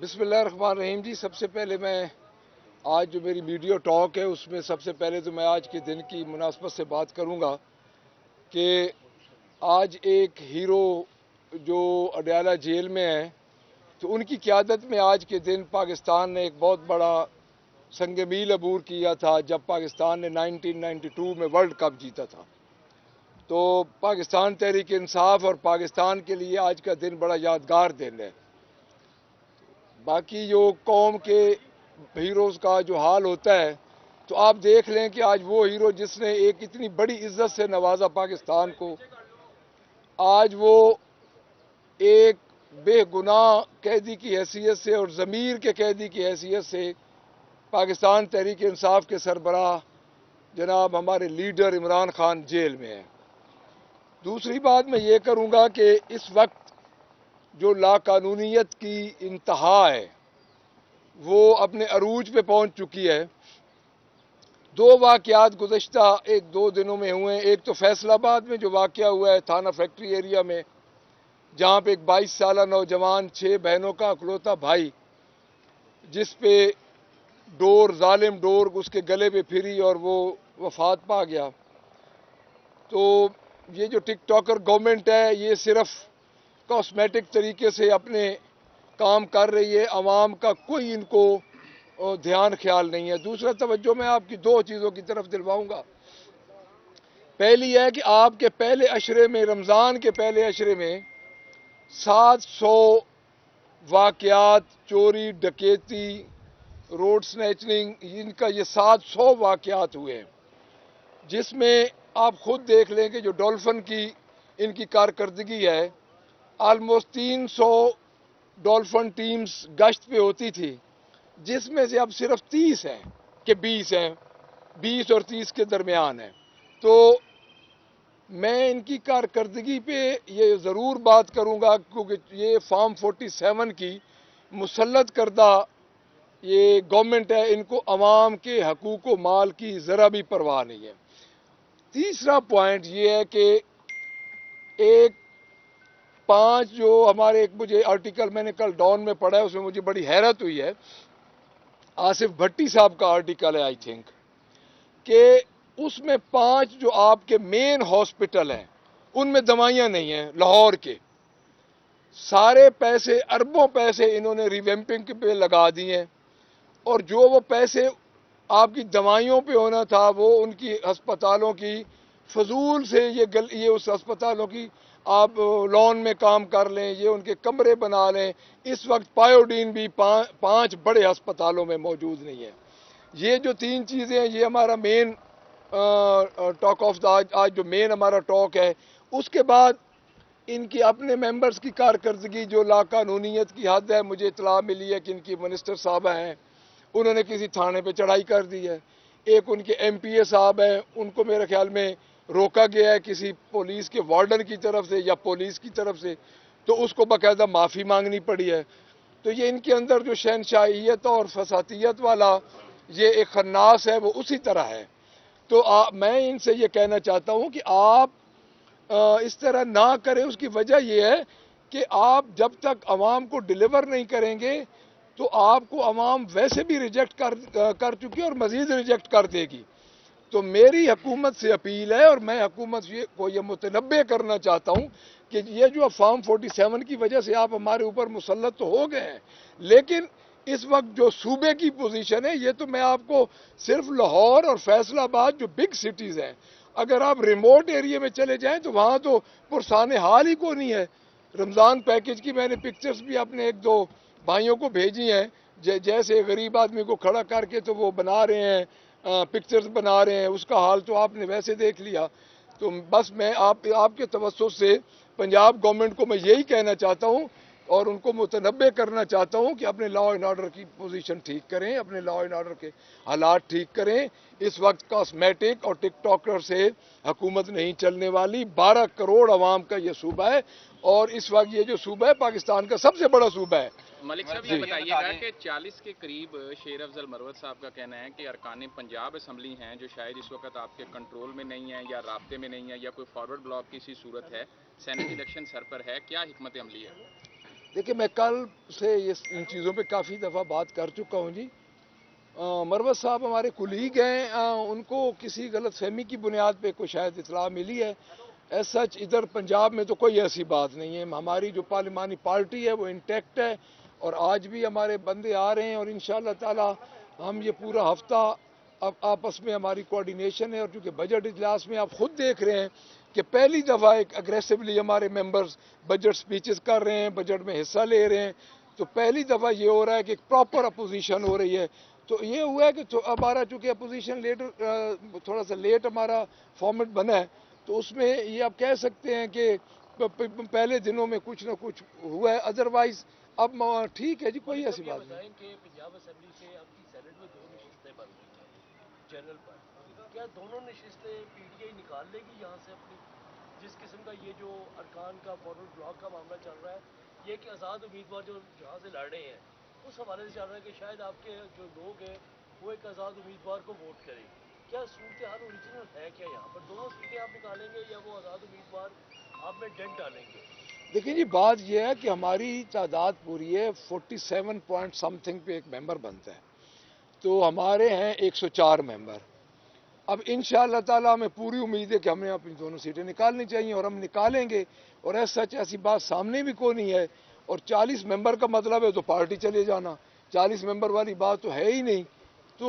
بسم اللہ الرحمن الرحیم جی. سب سے پہلے میں آج جو میری ویڈیو ٹاک ہے اس میں سب سے پہلے تو میں آج کے دن کی مناسبت سے بات کروں گا کہ آج ایک ہیرو جو اڈیالہ جیل میں ہیں تو ان کی قیادت میں آج کے دن پاکستان نے ایک بہت بڑا سنگ میل عبور کیا تھا جب پاکستان نے 1992 میں ورلڈ کپ جیتا تھا. تو پاکستان تحریک انصاف اور پاکستان کے لیے آج کا دن بڑا یادگار دن ہے. باقی جو قوم کے ہیروز کا جو حال ہوتا ہے تو آپ دیکھ لیں کہ آج وہ ہیرو جس نے ایک اتنی بڑی عزت سے نوازا پاکستان کو، آج وہ ایک بے گناہ قیدی کی حیثیت سے اور ضمیر کے قیدی کی حیثیت سے پاکستان تحریک انصاف کے سربراہ جناب ہمارے لیڈر عمران خان جیل میں ہیں. دوسری بات میں یہ کروں گا کہ اس وقت جو لاقانونیت کی انتہا ہے وہ اپنے عروج پہ پہنچ چکی ہے. دو واقعات گزشتہ ایک دو دنوں میں ہوئے ہیں. ایک تو فیصل آباد میں جو واقعہ ہوا ہے تھانہ فیکٹری ایریا میں، جہاں پہ ایک 22 سالہ نوجوان 6 بہنوں کا اکلوتا بھائی جس پہ ظالم ڈور اس کے گلے پہ پھری اور وہ وفات پا گیا. تو یہ جو ٹک ٹاکر گورنمنٹ ہے یہ صرف کاسمیٹک طریقے سے اپنے کام کر رہی ہے، عوام کا کوئی ان کو دھیان خیال نہیں ہے. دوسرا توجہ میں آپ کی دو چیزوں کی طرف دلواؤں گا. پہلی ہے کہ آپ کے پہلے عشرے میں، رمضان کے پہلے عشرے میں 700 واقعات چوری ڈکیتی روڈ سنیچنگ ان کا یہ 700 واقعات ہوئے ہیں، جس میں آپ خود دیکھ لیں کہ جو ڈولفن کی ان کی کارکردگی ہے، آلموسٹ 300 ڈولفن ٹیمز گشت پہ ہوتی تھی، جس میں سے اب صرف 30 ہیں کہ 20 ہیں، 20 اور 30 کے درمیان ہیں. تو میں ان کی کارکردگی پہ یہ ضرور بات کروں گا کیونکہ یہ فارم 47 کی مسلط کردہ یہ گورنمنٹ ہے، ان کو عوام کے حقوق و مال کی ذرا بھی پرواہ نہیں ہے. تیسرا پوائنٹ یہ ہے کہ ایک 5 جو ہمارے ایک مجھے آرٹیکل میں نے کل ڈان میں پڑھا ہے اس میں مجھے بڑی حیرت ہوئی ہے. آصف بھٹی صاحب کا آرٹیکل ہے آئی تھنک، کہ اس میں 5 جو آپ کے مین ہاسپٹل ہیں ان میں دوائیاں نہیں ہیں لاہور کے. سارے پیسے اربوں پیسے انہوں نے ریویمپنگ پہ لگا دیے ہیں، اور جو وہ پیسے آپ کی دوائیوں پہ ہونا تھا وہ ان کی ہسپتالوں کی فضول سے یہ اس ہسپتالوں کی آپ لون میں کام کر لیں، یہ ان کے کمرے بنا لیں. اس وقت پائیوڈین بھی 5 بڑے ہسپتالوں میں موجود نہیں ہے. یہ جو 3 چیزیں ہیں یہ ہمارا مین ٹاک آف دا آج جو مین ہمارا ٹاک ہے. اس کے بعد ان کی اپنے ممبرز کی کارکردگی جو لاقانونیت کی حد ہے. مجھے اطلاع ملی ہے کہ ان کی منسٹر صاحبہ ہیں، انہوں نے کسی تھانے پہ چڑھائی کر دی ہے. ایک ان کے ایم پی اے صاحب ہیں، ان کو میرے خیال میں روکا گیا ہے کسی پولیس کے وارڈن کی طرف سے یا پولیس کی طرف سے، تو اس کو باقاعدہ معافی مانگنی پڑی ہے. تو یہ ان کے اندر جو شہنشاہیت اور فساتیت والا یہ ایک خناس ہے وہ اسی طرح ہے. تو میں ان سے یہ کہنا چاہتا ہوں کہ آپ اس طرح نہ کریں. اس کی وجہ یہ ہے کہ آپ جب تک عوام کو ڈیلیور نہیں کریں گے تو آپ کو عوام ویسے بھی ریجیکٹ کر چکی اور مزید ریجیکٹ کر دے گی. تو میری حکومت سے اپیل ہے اور میں حکومت کو یہ متنبع کرنا چاہتا ہوں کہ یہ جو فارم 47 کی وجہ سے آپ ہمارے اوپر مسلط تو ہو گئے ہیں، لیکن اس وقت جو صوبے کی پوزیشن ہے یہ تو میں آپ کو صرف لاہور اور فیصل آباد جو بگ سٹیز ہیں، اگر آپ ریموٹ ایریے میں چلے جائیں تو وہاں تو پرسان حال ہی کو نہیں ہے. رمضان پیکج کی میں نے پکچرز بھی اپنے ایک دو بھائیوں کو بھیجی ہیں، جیسے غریب آدمی کو کھڑا کر کے تو وہ بنا رہے ہیں پکچرز بنا رہے ہیں، اس کا حال تو آپ نے ویسے دیکھ لیا. تو بس میں آپ کے توسط سے پنجاب گورنمنٹ کو میں یہی کہنا چاہتا ہوں اور ان کو متنبع کرنا چاہتا ہوں کہ اپنے لا اینڈ آرڈر کی پوزیشن ٹھیک کریں، اپنے لا اینڈ آرڈر کے حالات ٹھیک کریں. اس وقت کاسمیٹک اور ٹک ٹاکر سے حکومت نہیں چلنے والی. 12 کروڑ عوام کا یہ صوبہ ہے اور اس وقت یہ جو صوبہ ہے پاکستان کا سب سے بڑا صوبہ ہے. ملک صاحب یہ بتائیے گا کہ 40 کے قریب شیر افضل مروت صاحب کا کہنا ہے کہ ارکان پنجاب اسمبلی ہیں جو شاید اس وقت آپ کے کنٹرول میں نہیں ہیں یا رابطے میں نہیں ہیں یا کوئی فارورڈ بلاک کی سی صورت ہے، سینٹ الیکشن سر پر ہے، کیا حکمت عملی ہے؟ देखिए, मैं कल से इन चीज़ों पे काफ़ी दफ़ा बात कर चुका हूँ जी। मरवत साहब हमारे कुलीग हैं, उनको किसी गलत फहमी की बुनियाद पे कोई शायद इतला मिली है। एज सच इधर पंजाब में तो कोई ऐसी बात नहीं है। हमारी जो पार्लिमानी पार्टी है वो इंटैक्ट है और आज भी हमारे बंदे आ रहे हैं और इंशाअल्लाह ताला हम ये पूरा हफ्ता अब आपस में हमारी कोऑर्डिनेशन है। और चूँकि बजट इजलास में आप खुद देख रहे हैं कि पहली दफ़ा एक अग्रेसिवली हमारे मेंबर्स बजट स्पीचेस कर रहे हैं, बजट में हिस्सा ले रहे हैं, तो पहली दफ़ा ये हो रहा है कि एक प्रॉपर अपोजिशन हो रही है। तो ये हुआ है कि हमारा चूँकि अपोजिशन थोड़ा सा लेट हमारा फॉर्मेट बना है, तो उसमें ये आप कह सकते हैं कि पहले दिनों में कुछ ना कुछ हुआ है, अदरवाइज अब ठीक है जी, कोई ऐसी बात नहीं। पंजाब असेंबली से आपकी सेनेट में 2 नशिस्तें बन गई हैं जनरल पर, क्या दोनों नशिस्तें पीटीआई निकाल लेगी यहाँ से अपनी? जिस किस्म का ये जो अरकान का फॉरवर्ड ब्लॉक का मामला चल रहा है, ये कि आज़ाद उम्मीदवार जो जहाँ से लड़ रहे हैं उस हवाले से चल रहा है कि शायद आपके जो लोग हैं वो एक आज़ाद उम्मीदवार को वोट करें। क्या सूरत हाल ओरिजिनल है क्या यहाँ पर? दोनों सीटें आप निकालेंगे या वो आज़ाद उम्मीदवार आप में डेंट डालेंगे? देखिए जी, बात यह है कि हमारी तादाद पूरी है 47 पॉइंट समथिंग पे एक मेंबर बनता है, तो हमारे हैं 104 मेंबर। अब इंशाअल्लाह ताला हमें पूरी उम्मीद है कि हमें अपनी दोनों सीटें निकालनी चाहिए और हम निकालेंगे। और ऐसा सच ऐसी बात सामने भी कोई नहीं है। और 40 मेंबर का मतलब है तो पार्टी चले जाना, 40 मेंबर वाली बात तो है ही नहीं। तो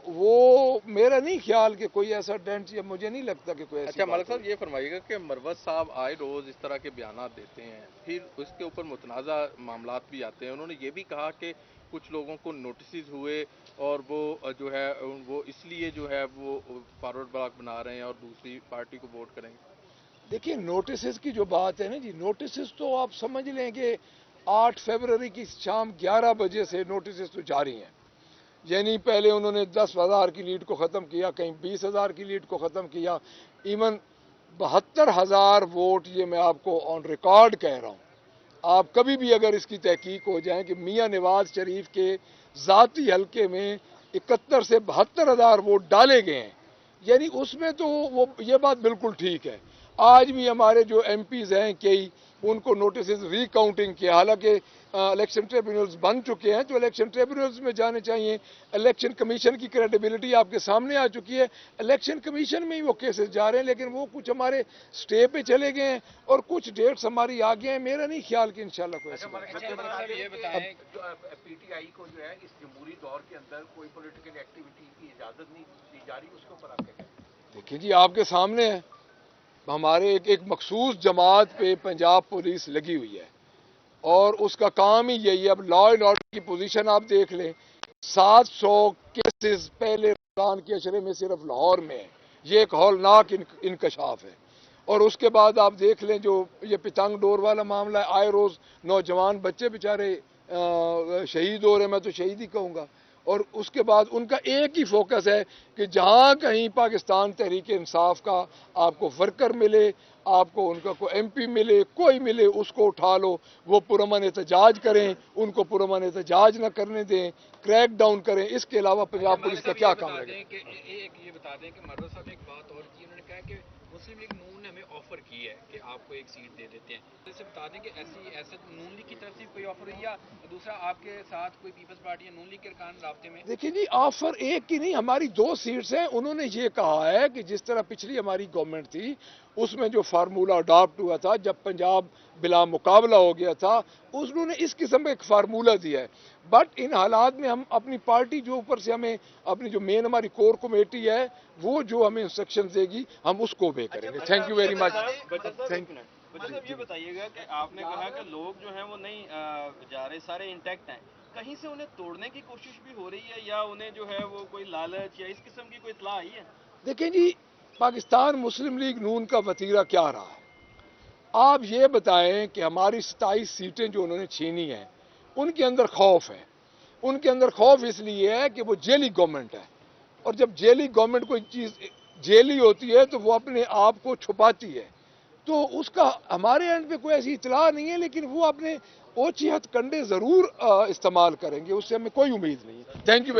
वो मेरा नहीं ख्याल कि कोई ऐसा डेंट, या मुझे नहीं लगता कि कोई ऐसी अच्छा, बात मलिक साहब ये फरमाइएगा कि मरवत साहब आए रोज़ इस तरह के बयानात देते हैं, फिर उसके ऊपर मुतनाज़ा मामलात भी आते हैं। उन्होंने ये भी कहा कि कुछ लोगों को नोटिस हुए और वो जो है वो इसलिए जो है वो फॉरवर्ड ब्लॉक बना रहे हैं और दूसरी पार्टी को वोट करेंगे। देखिए, नोटिस की जो बात है ना जी, नोटिस तो आप समझ लें कि 8 फरवरी की शाम 11 बजे से नोटिस तो जारी हैं। यानी पहले उन्होंने 10,000 की लीड को ख़त्म किया, कहीं 20,000 की लीड को ख़त्म किया, इवन 72,000 वोट, ये मैं आपको ऑन रिकॉर्ड कह रहा हूँ। आप कभी भी अगर इसकी तहकीक हो जाए कि मियाँ नवाज शरीफ के ज़ाती हलके में 71 से 72,000 वोट डाले गए हैं, यानी उसमें तो वो ये बात बिल्कुल ठीक है। आज भी हमारे जो एमपीज़ हैं कई, उनको नोटिस रिकाउंटिंग के, हालांकि इलेक्शन ट्रिब्यूनल्स बन चुके हैं, तो इलेक्शन ट्रिब्यूनल्स में जाने चाहिए। इलेक्शन कमीशन की क्रेडिबिलिटी आपके सामने आ चुकी है, इलेक्शन कमीशन में ही वो केसेस जा रहे हैं, लेकिन वो कुछ हमारे स्टे पे चले गए हैं और कुछ डेट्स हमारी आ गए हैं। मेरा नहीं ख्याल कि इंशाल्लाह कोई ऐसा। ये बताएं, पीटीआई को जो है इस जमहूरी दौर के अंदर कोई पॉलिटिकल एक्टिविटी की इजाज़त नहीं दी जा रही, उसके ऊपर आप क्या कहें? देखिए जी, आपके सामने है, हमारे एक मखसूस जमात पे पंजाब पुलिस लगी हुई है और उसका काम ही यही है। अब लॉ एंड ऑर्डर की पोजीशन आप देख लें, 700 केसेस पहले रमजान के अशरे में सिर्फ लाहौर में है, ये एक हौलनाक इंकशाफ है। और उसके बाद आप देख लें जो ये पितंग डोर वाला मामला है, आए रोज़ नौजवान बच्चे बेचारे शहीद हो रहे, मैं तो शहीद ही कहूँगा। और उसके बाद उनका एक ही फोकस है कि जहाँ कहीं पाकिस्तान तहरीक इंसाफ का आपको वर्कर मिले, आपको उनका कोई एमपी मिले, कोई मिले, उसको उठा लो, वो पुरअमन एहतजाज करें, उनको पुरअमन एहतजाज न करने दें, क्रैक डाउन करें। इसके अलावा पंजाब पुलिस का क्या काम रहेगा? ये बता दें कि मरवत साहब एक बात और की, उन्होंने कहा कि मुस्लिम लीग नून ने हमें ऑफर की है कि आपको एक सीट दे देते हैं। जैसे बता दें कि ऐसा नून लीग की तरफ से कोई ऑफर हुई, या दूसरा आपके साथ कोई पीपल्स पार्टी या नून लीग के अरकान राब्ते में? देखिए जी, ऑफर एक की नहीं, हमारी 2 सीट्स हैं। उन्होंने ये कहा है कि जिस तरह पिछली हमारी गवर्नमेंट थी उसमें जो फार्मूला अडॉप्ट हुआ था, जब पंजाब बिला मुकाबला हो गया था, उन्होंने इस किस्म का एक फार्मूला दिया है। बट इन हालात में हम अपनी पार्टी जो ऊपर से हमें अपनी जो मेन हमारी कोर कमेटी है वो जो हमें इंस्ट्रक्शन देगी हम उसको ओबे करेंगे। Thank you very much. Thank you. मतलब ये बताइएगा कि आपने कहा कि लोग जो हैं वो नहीं जा रहे, सारे इंटैक्ट हैं, कहीं से उन्हें तोड़ने की कोशिश भी हो रही है या उन्हें जो है वो कोई लालच या इस किस्म की कोई इत्तला आई है? देखें जी, पाकिस्तान मुस्लिम लीग नून का वतीरा क्या रहा है? आप ये बताएं कि हमारी 27 सीटें जो उन्होंने छीनी हैं उनके अंदर खौफ है। उनके अंदर खौफ इसलिए है कि वो जेली गवर्नमेंट है, और जब जेली गवर्नमेंट कोई चीज़ जेली होती है तो वो अपने आप को छुपाती है। तो उसका हमारे एंड पे कोई ऐसी इतला नहीं है, लेकिन वो अपने ओछी हथकंडे ज़रूर इस्तेमाल करेंगे, उससे हमें कोई उम्मीद नहीं है। Thank you.